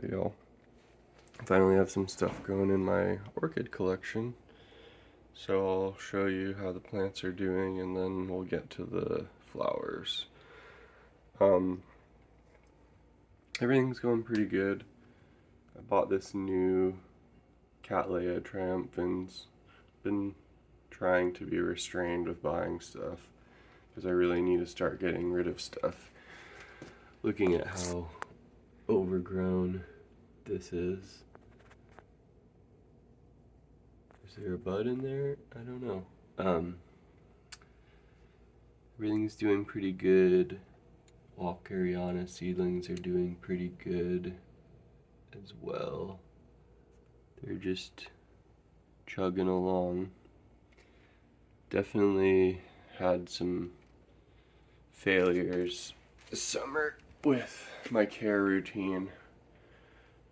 Hey y'all. Finally have some stuff going in my orchid collection. So I'll show you how the plants are doing and then we'll get to the flowers. Um, Everything's going pretty good. I bought this new Cattleya triumphans. Been trying to be restrained with buying stuff because I really need to start getting rid of stuff. Looking at how overgrown this is. Is there a bud in there? I don't know. Everything's doing pretty good. Walkeriana seedlings are doing pretty good as well. They're just chugging along. Definitely had some failures this summer with my care routine,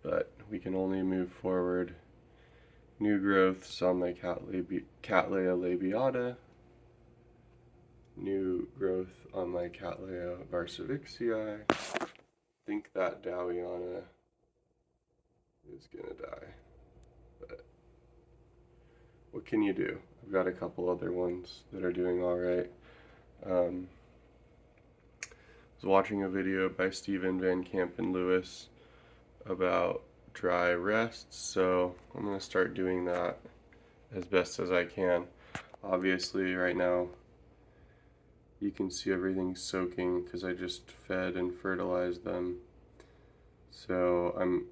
but we can only move forward. New growths on my Cattleya labiata. New growth on my Cattleya varsovixii. I think that Dowiana is gonna die, but what can you do? I've got a couple other ones that are doing alright. I was watching a video by Stephen Van Camp and Lewis about dry rests, so I'm gonna start doing that as best as I can. Obviously right now you can see everything's soaking because I just fed and fertilized them. So I'm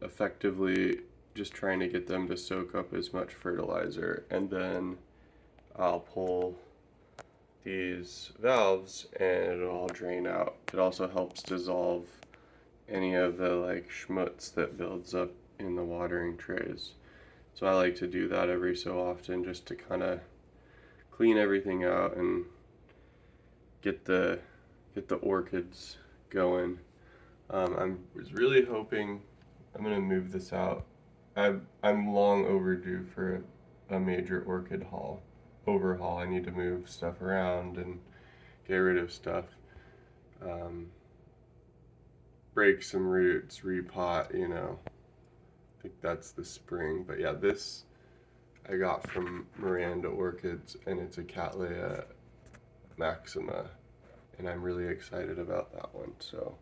effectively just trying to get them to soak up as much fertilizer, and then I'll pull these valves and it'll all drain out. It also helps dissolve any of the like schmutz that builds up in the watering trays. So I like to do that every so often just to kind of clean everything out and get the orchids going. I was really hoping I'm gonna move this out. I'm long overdue for a major orchid overhaul. I need to move stuff around and get rid of stuff. Break some roots, repot, I think that's the spring. But yeah, this I got from Miranda Orchids, and it's a Cattleya Maxima, and I'm really excited about that one. So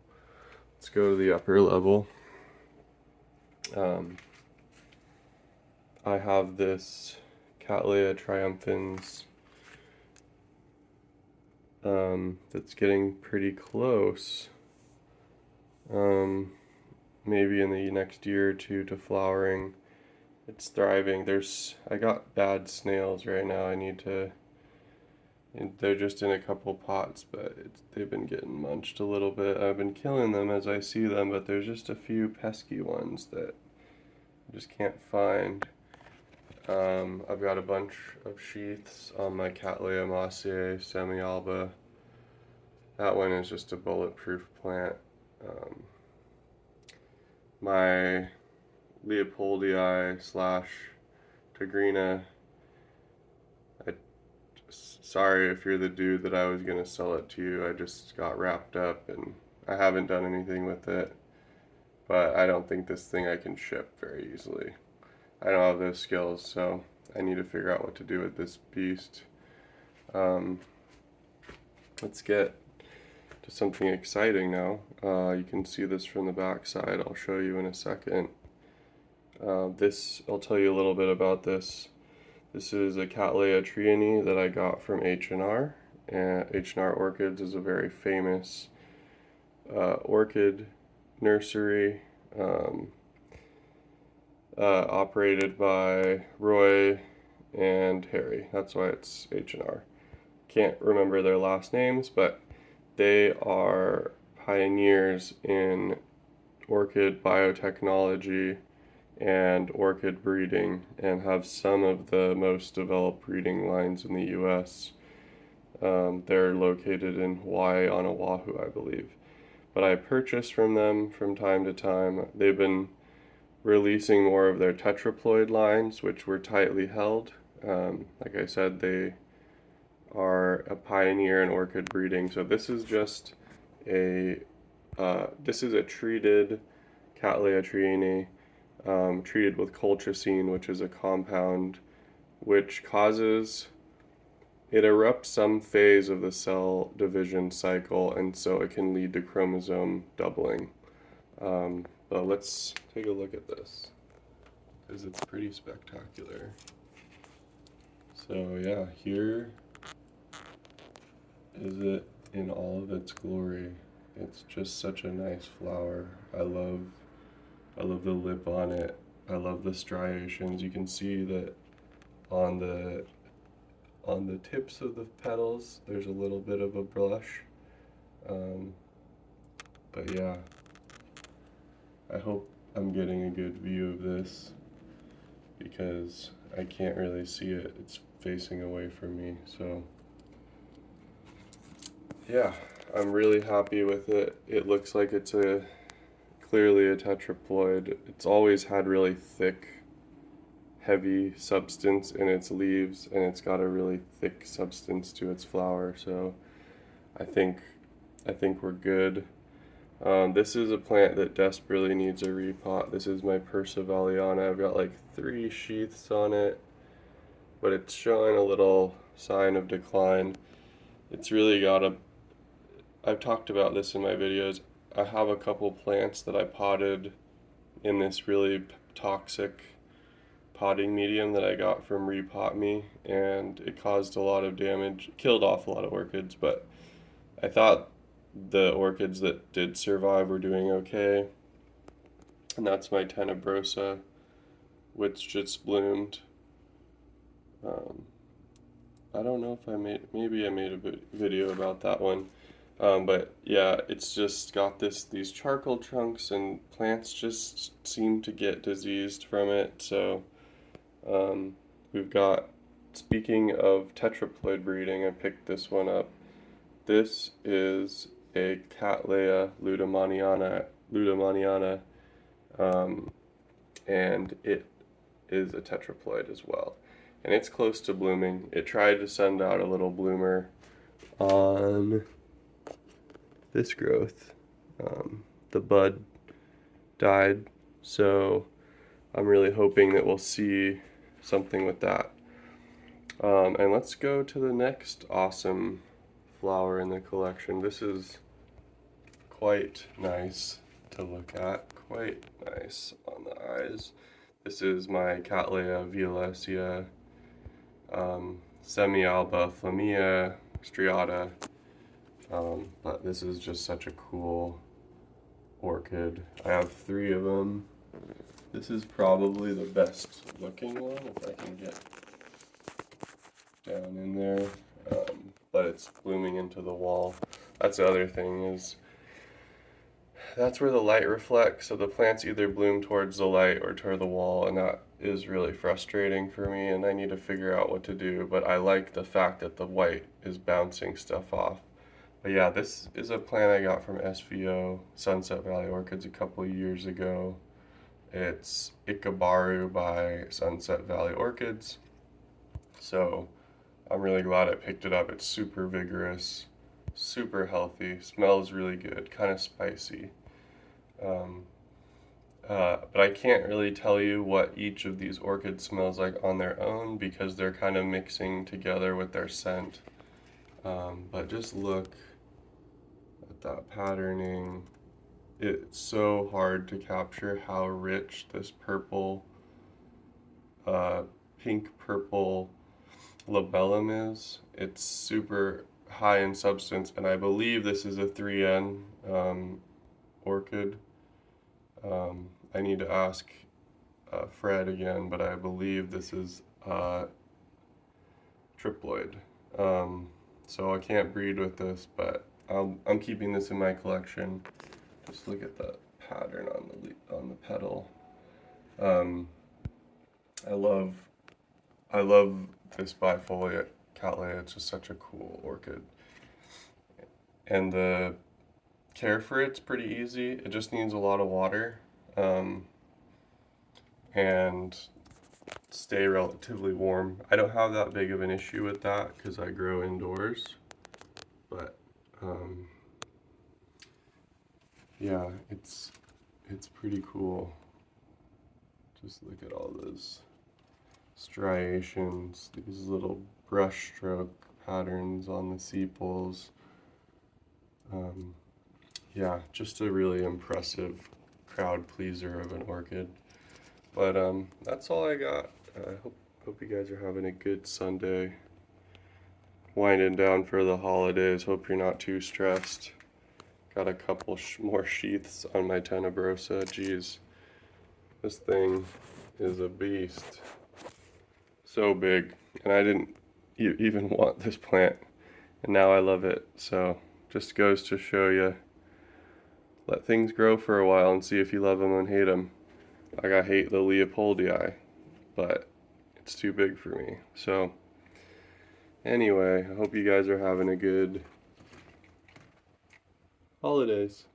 let's go to the upper level. I have this Cattleya triumphans that's getting pretty close. Maybe in the next year or two to flowering. It's thriving. I got bad snails right now. They're just in a couple pots, but they've been getting munched a little bit. I've been killing them as I see them, but there's just a few pesky ones that I just can't find. I've got a bunch of sheaths on my Cattleya Mossier semi-alba. That one is just a bulletproof plant. My Leopoldii / Tigrina. Sorry if you're the dude that I was gonna sell it to you. I just got wrapped up and I haven't done anything with it. But I don't think this thing I can ship very easily. I don't have those skills, so I need to figure out what to do with this beast. Let's get to something exciting now. You can see this from the back side. I'll show you in a second. I'll tell you a little bit about this. This is a Cattleya trianae that I got from H&R. H&R Orchids is a very famous orchid nursery operated by Roy and Harry. That's why it's H&R. Can't remember their last names, but they are pioneers in orchid biotechnology and orchid breeding, and have some of the most developed breeding lines in the US. They're located in Hawaii on Oahu, I believe. But I purchase from them from time to time. They've been releasing more of their tetraploid lines, which were tightly held. Like I said, they are a pioneer in orchid breeding. So this is just this is a treated Cattleya trianae, treated with colchicine, which is a compound which causes, it erupts some phase of the cell division cycle, and so it can lead to chromosome doubling. But let's take a look at this, because it's pretty spectacular. So yeah, here is it in all of its glory. It's just such a nice flower. I love the lip on it. I love the striations. You can see that on the tips of the petals there's a little bit of a blush. But yeah, I hope I'm getting a good view of this, because I can't really see it. It's facing away from me. So yeah, I'm really happy with it. It looks like it's clearly a tetraploid. It's always had really thick, heavy substance in its leaves, and it's got a really thick substance to its flower. So I think we're good. This is a plant that desperately needs a repot. This is my Persevalliana. I've got like 3 sheaths on it, but it's showing a little sign of decline. It's really got a, I've talked about this in my videos. I have a couple plants that I potted in this really toxic potting medium that I got from Repot Me, and it caused a lot of damage, killed off a lot of orchids, but I thought the orchids that did survive were doing okay. And that's my Tenebrosa, which just bloomed. I don't know if maybe I made a video about that one. But yeah, it's just got these charcoal chunks, and plants just seem to get diseased from it. So we've got, speaking of tetraploid breeding, I picked this one up. This is a Cattleya ludemaniana, and it is a tetraploid as well. And it's close to blooming. It tried to send out a little bloomer on this growth. The bud died, so I'm really hoping that we'll see something with that. And let's go to the next awesome flower in the collection. This is quite nice to look at, quite nice on the eyes. This is my Cattleya violacea, semi-alba flammea striata, but this is just such a cool orchid. I have 3 of them. This is probably the best looking one, if I can get down in there, but it's blooming into the wall. That's the other thing, is that's where the light reflects, so the plants either bloom towards the light or toward the wall, and that is really frustrating for me, and I need to figure out what to do. But I like the fact that the white is bouncing stuff off. But yeah, this is a plant I got from SVO, Sunset Valley Orchids, a couple years ago. It's Ikabaru by Sunset Valley Orchids. So I'm really glad I picked it up. It's super vigorous, super healthy, smells really good, kind of spicy. But I can't really tell you what each of these orchids smells like on their own, because they're kind of mixing together with their scent. But just look at that patterning. It's so hard to capture how rich this purple, pink purple labellum is. It's super high in substance, and I believe this is a 3N orchid. I need to ask Fred again, but I believe this is triploid. So I can't breed with this, but I'm keeping this in my collection. Just look at the pattern on the petal. I love this Polyploid Cattleya. It's just such a cool orchid, and the care for it's pretty easy. It just needs a lot of water, and stay relatively warm. I don't have that big of an issue with that because I grow indoors, but yeah, it's it's pretty cool. Just look at all those striations, these little brush stroke patterns on the sepals. Yeah, just a really impressive crowd pleaser of an orchid. But that's all I got. I hope you guys are having a good Sunday. Winding down for the holidays. Hope you're not too stressed. Got a couple more sheaths on my tenebrosa. Jeez, this thing is a beast. So big, and I didn't even want this plant, and now I love it. So just goes to show you, let things grow for a while and see if you love them and hate them. Like, I hate the Leopoldii, but it's too big for me. So anyway, I hope you guys are having a good holidays.